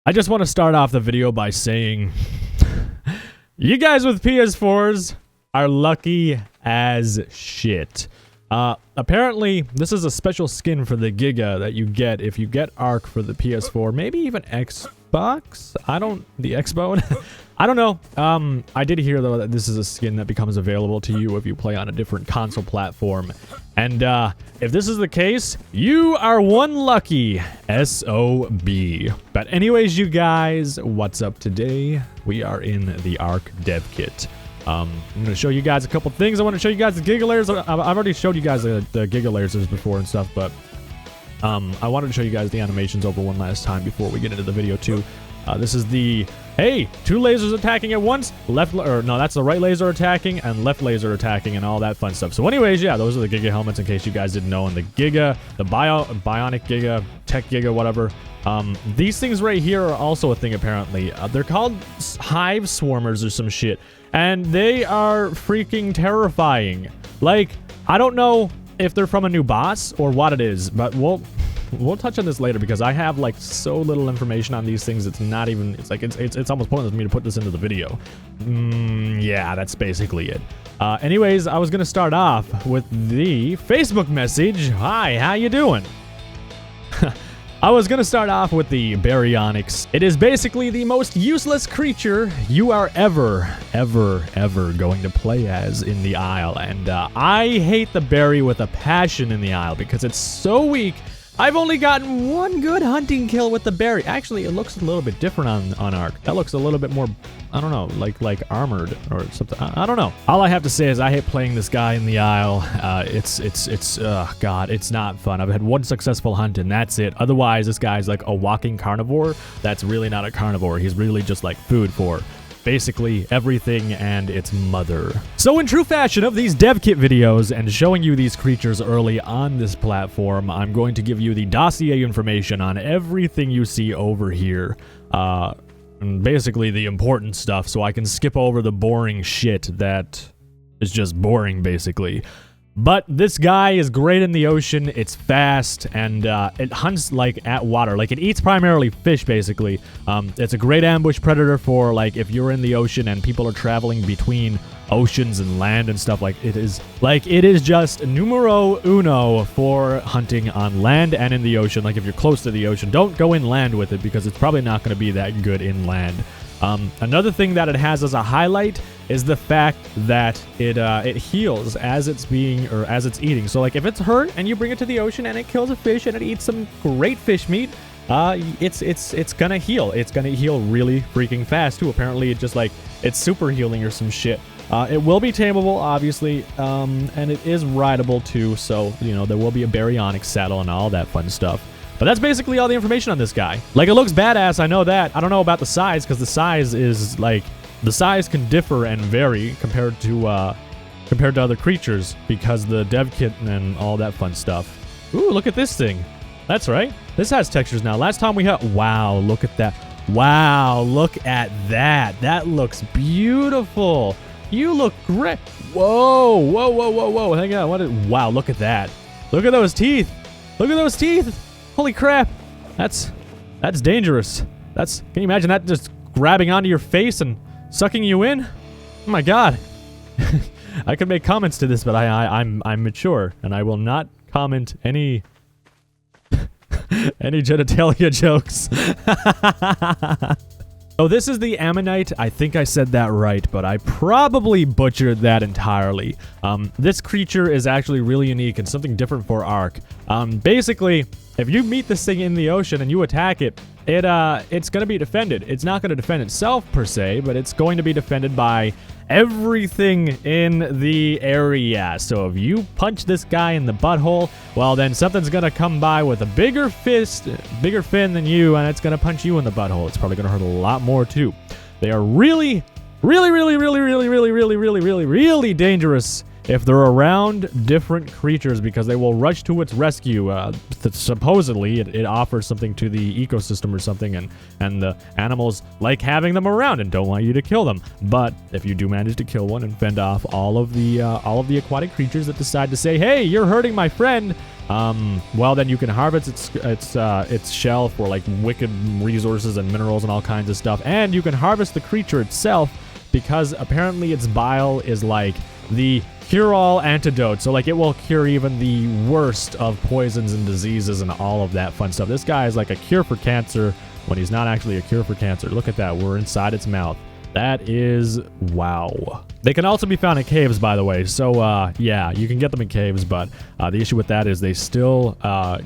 I just want to start off the video by saying you guys with PS4s are lucky as shit. Apparently, this is a special skin for the Giga that you get if you get ARK for the PS4, maybe even Xbox? The Xbone? I don't know. I did hear, though, that this is a skin that becomes available to you if you play on a different console platform. And, if this is the case, you are one lucky SOB. But anyways, you guys, what's up today? We are in the ARK dev kit. I'm going to show you guys a couple things. I want to show you guys the Giga layers. I've already showed you guys the Giga layers before and stuff, but I wanted to show you guys the animations over one last time before we get into the video too. This is the, hey, two lasers attacking at once, that's the right laser attacking and left laser attacking and all that fun stuff. So anyways, yeah, those are the Giga helmets in case you guys didn't know. And the Giga, the Bionic Giga, Tech Giga, whatever. These things right here are also a thing apparently. They're called Hive Swarmers or some shit. And they are freaking terrifying. Like, I don't know if they're from a new boss or what it is, but we'll touch on this later because I have like so little information on these things. It's not even, it's almost pointless for me to put this into the video. Yeah, that's basically it. Anyways, I was gonna start off with the Facebook message. Hi, how you doing? I was gonna start off with the Baryonyx. It is basically the most useless creature you are ever going to play as in the Isle. And I hate the Bary with a passion in the Isle because it's so weak. I've only gotten one good hunting kill with the Bary. Actually, it looks a little bit different on ARK. That looks a little bit more, I don't know, like armored or something. I don't know. All I have to say is I hate playing this guy in the Isle. God, it's not fun. I've had one successful hunt and that's it. Otherwise, this guy's like a walking carnivore. That's really not a carnivore. He's really just like food for basically everything and its mother. So in true fashion of these dev kit videos and showing you these creatures early on this platform, I'm going to give you the dossier information on everything you see over here. And basically the important stuff so I can skip over the boring shit that is just boring basically. But this guy is great in the ocean, it's fast, and it hunts, like, at water. Like, it eats primarily fish, basically. It's a great ambush predator for, like, if you're in the ocean and people are traveling between oceans and land and stuff. Like, it is just numero uno for hunting on land and in the ocean. Like, if you're close to the ocean, don't go inland with it because it's probably not going to be that good inland. Another thing that it has as a highlight is the fact that it heals as it's eating. So like if it's hurt and you bring it to the ocean and it kills a fish and it eats some great fish meat, it's gonna heal. It's gonna heal really freaking fast too. Apparently it's super healing or some shit. It will be tameable, obviously, and it is rideable too. So you know there will be a Baryonyx saddle and all that fun stuff. But that's basically all the information on this guy. Like, it looks badass, I know that. I don't know about the size, because the size is, like, the size can differ and vary compared to other creatures, because the dev kit and all that fun stuff. Ooh, look at this thing. That's right. This has textures now. Last time we had... Wow, look at that. Wow, look at that. That looks beautiful. You look great. Whoa, whoa, whoa, whoa, whoa. Hang on. Wow, look at that. Look at those teeth. Look at those teeth. Holy crap, that's dangerous. Can you imagine that just grabbing onto your face and sucking you in? Oh my god. I could make comments to this, but I'm mature and I will not comment any genitalia jokes. So this is the Ammonite. I think I said that right, but I probably butchered that entirely. This creature is actually really unique and something different for ARK. Basically, if you meet this thing in the ocean and you attack it, it's going to be defended. It's not going to defend itself per se, but it's going to be defended by everything in the area. So if you punch this guy in the butthole, well then something's going to come by with a bigger fin than you, and it's going to punch you in the butthole. It's probably going to hurt a lot more too. They are really dangerous if they're around different creatures because they will rush to its rescue. Supposedly, it offers something to the ecosystem or something, and the animals like having them around and don't want you to kill them. But if you do manage to kill one and fend off all of the aquatic creatures that decide to say, "Hey, you're hurting my friend," well, then you can harvest its shell for like wicked resources and minerals and all kinds of stuff. And you can harvest the creature itself because apparently its bile is like the cure-all antidote. So like it will cure even the worst of poisons and diseases and all of that fun stuff. This guy is like a cure for cancer when he's not actually a cure for cancer. Look at that. We're inside its mouth. That is wow. They can also be found in caves, by the way. So, yeah, you can get them in caves, but the issue with that is they still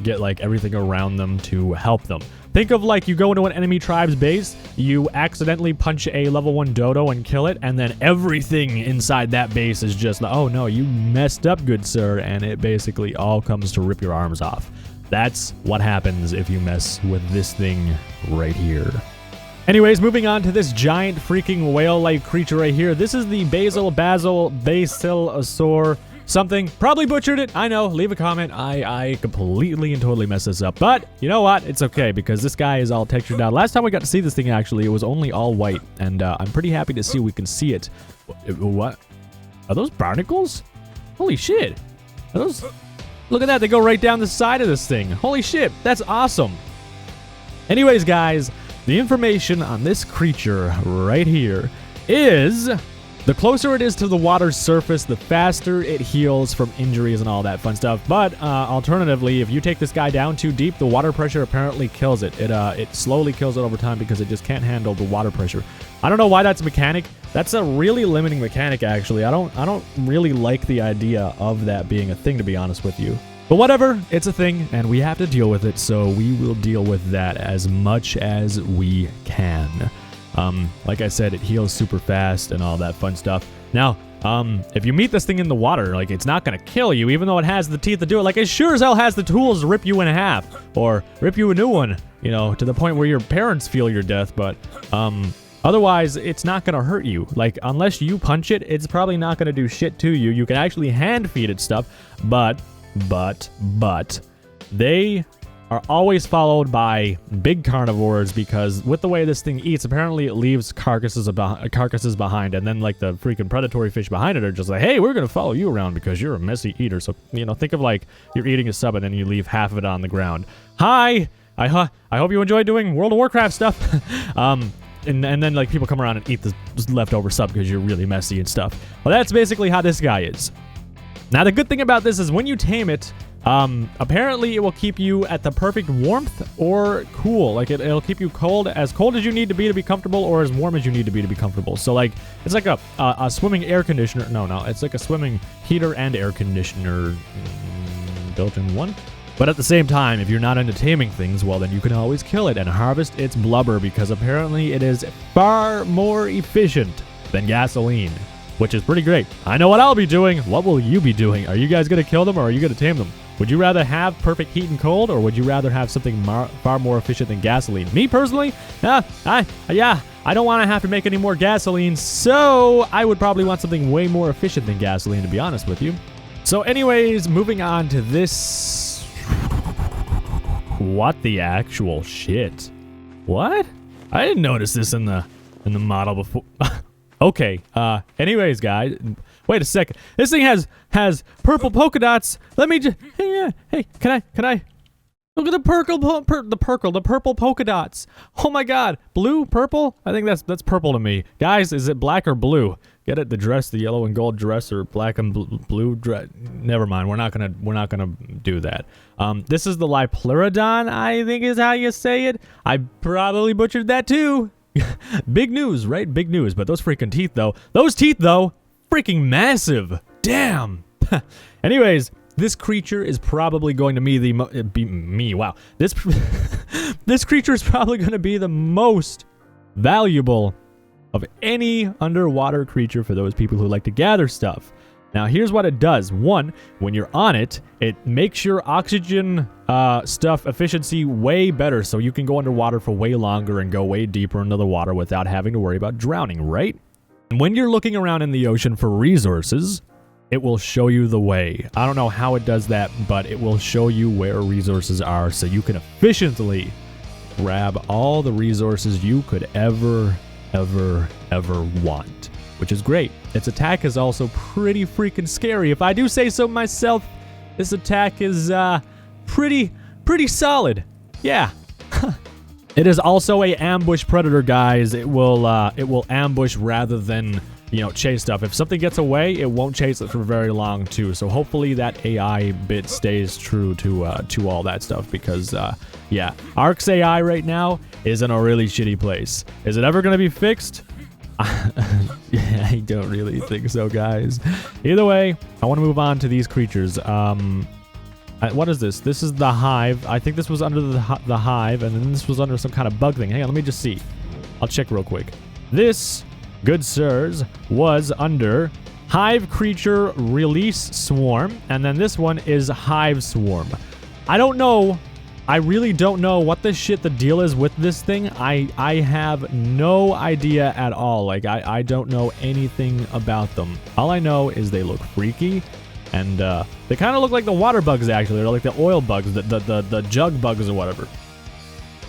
get, like, everything around them to help them. Think of, like, you go into an enemy tribe's base, you accidentally punch a level 1 dodo and kill it, and then everything inside that base is just like, oh, no, you messed up, good sir, and it basically all comes to rip your arms off. That's what happens if you mess with this thing right here. Anyways, moving on to this giant freaking whale-like creature right here. This is the Basilosaurus something. Probably butchered it. I know. Leave a comment. I completely and totally messed this up. But you know what? It's okay because this guy is all textured out. Last time we got to see this thing, actually, it was only all white. And I'm pretty happy to see we can see it. What? Are those barnacles? Holy shit. Are those... Look at that. They go right down the side of this thing. Holy shit. That's awesome. Anyways, guys... The information on this creature right here is the closer it is to the water's surface, the faster it heals from injuries and all that fun stuff. But alternatively, if you take this guy down too deep, the water pressure apparently kills it. It slowly kills it over time because it just can't handle the water pressure. I don't know why that's a mechanic. That's a really limiting mechanic, actually. I don't really like the idea of that being a thing, to be honest with you. But whatever, it's a thing, and we have to deal with it, so we will deal with that as much as we can. Like I said, it heals super fast and all that fun stuff. Now, if you meet this thing in the water, like, it's not gonna kill you, even though it has the teeth to do it. Like, it sure as hell has the tools to rip you in half, or rip you a new one, you know, to the point where your parents feel your death, but, otherwise, it's not gonna hurt you. Like, unless you punch it, it's probably not gonna do shit to you. You can actually hand feed it stuff, but they are always followed by big carnivores because with the way this thing eats, apparently it leaves carcasses behind, and then like the freaking predatory fish behind it are just like, hey, we're gonna follow you around because you're a messy eater. So, you know, think of like you're eating a sub and then you leave half of it on the ground. Hi, I hope you enjoy doing World of Warcraft stuff. And then like people come around and eat the leftover sub because you're really messy and stuff. Well, that's basically how this guy is. Now, the good thing about this is when you tame it, apparently it will keep you at the perfect warmth or cool. Like, it'll keep you as cold as you need to be comfortable, or as warm as you need to be comfortable. So, like, it's like a swimming air conditioner. No, it's like a swimming heater and air conditioner built in one. But at the same time, if you're not into taming things, well, then you can always kill it and harvest its blubber because apparently it is far more efficient than gasoline. Which is pretty great. I know what I'll be doing. What will you be doing? Are you guys going to kill them or are you going to tame them? Would you rather have perfect heat and cold, or would you rather have something far more efficient than gasoline? Me personally, I don't want to have to make any more gasoline, so I would probably want something way more efficient than gasoline, to be honest with you. So anyways, moving on to this. What the actual shit? What? I didn't notice this in the model before. Okay, anyways, guys, wait a second. This thing has purple polka dots. Let me just, hey, can I? Look at the purple polka dots. Oh my god, blue, purple? I think that's purple to me. Guys, is it black or blue? Get it, the dress, the yellow and gold dress, or black and blue dress. Never mind, we're not gonna do that. This is the Liopleurodon, I think is how you say it. I probably butchered that too. Big news, right? Big news. But those freaking teeth, though. Those teeth, though, freaking massive. Damn. Anyways, this creature is probably going to be wow. This creature is probably going to be the most valuable of any underwater creature for those people who like to gather stuff. Now, here's what it does. One, when you're on it, it makes your oxygen stuff efficiency way better, so you can go underwater for way longer and go way deeper into the water without having to worry about drowning, right? And when you're looking around in the ocean for resources, it will show you the way. I don't know how it does that, but it will show you where resources are so you can efficiently grab all the resources you could ever want. Which is great. Its attack is also pretty freaking scary. If I do say so myself, this attack is pretty solid. Yeah. It is also a ambush predator, guys. It will ambush rather than, you know, chase stuff. If something gets away, it won't chase it for very long too. So hopefully that AI bit stays true to all that stuff, because yeah, ARK'S AI right now is in a really shitty place. Is it ever gonna be fixed? I don't really think so, guys. Either way, I want to move on to these creatures. What is this? This is the Hive. I think this was under the Hive, and then this was under some kind of bug thing. Hang on, let me just see. I'll check real quick. This, good sirs, was under Hive Creature Release Swarm, and then this one is Hive Swarm. I don't know. I really don't know what the deal is with this thing. I have no idea at all. Like, I don't know anything about them. All I know is they look freaky. And they kind of look like the water bugs, actually. They're like the oil bugs, the jug bugs or whatever.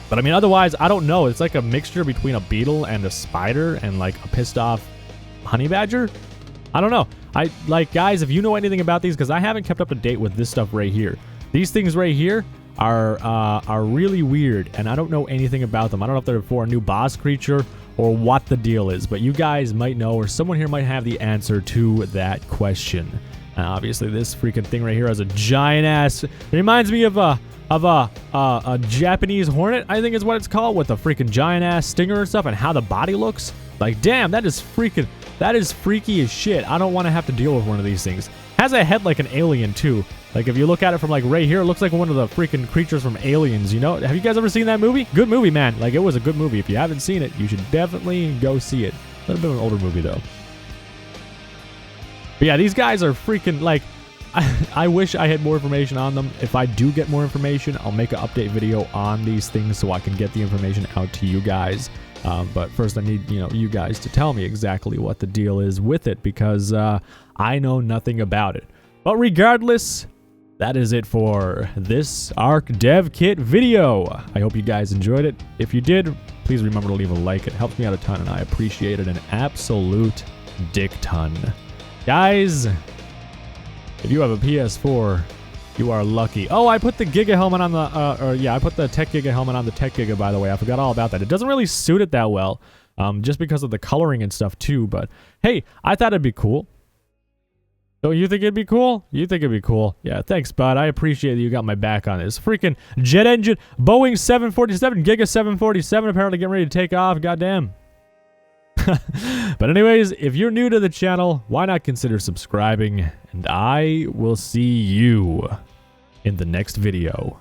But I mean, otherwise, I don't know. It's like a mixture between a beetle and a spider and like a pissed off honey badger. I don't know. Guys, if you know anything about these, because I haven't kept up to date with this stuff right here. These things right here are really weird, and I don't know anything about them. I don't know if they're for a new boss creature or what the deal is, but you guys might know, or someone here might have the answer to that question. Obviously, this freaking thing right here has a giant ass. It reminds me of a Japanese hornet, I think is what it's called, with a freaking giant ass stinger and stuff, and how the body looks. Like, damn, that is freaky as shit. I don't want to have to deal with one of these things. Has a head like an alien too. Like, if you look at it from like right here, it looks like one of the freaking creatures from Aliens. You know, have you guys ever seen that movie? Good movie, man. Like, it was a good movie. If you haven't seen it, you should definitely go see it. A little bit of an older movie though. But yeah, these guys are freaking, like, I wish I had more information on them. If I do get more information, I'll make an update video on these things so I can get the information out to you guys. But first I need, you know, you guys to tell me exactly what the deal is with it, because I know nothing about it. But regardless, that is it for this ARK Dev Kit video. I hope you guys enjoyed it. If you did, please remember to leave a like. It helps me out a ton, and I appreciate it an absolute dick ton. Guys, if you have a PS4, you are lucky. Oh, I put the Giga helmet on the, I put the Tech Giga helmet on the Tech Giga, by the way. I forgot all about that. It doesn't really suit it that well, just because of the coloring and stuff too, but hey, I thought it'd be cool. Don't you think it'd be cool? You think it'd be cool? Yeah, thanks, bud. I appreciate that you got my back on this. Freaking jet engine, Boeing 747, Giga 747, apparently getting ready to take off. Goddamn. But anyways, if you're new to the channel, why not consider subscribing? And I will see you in the next video.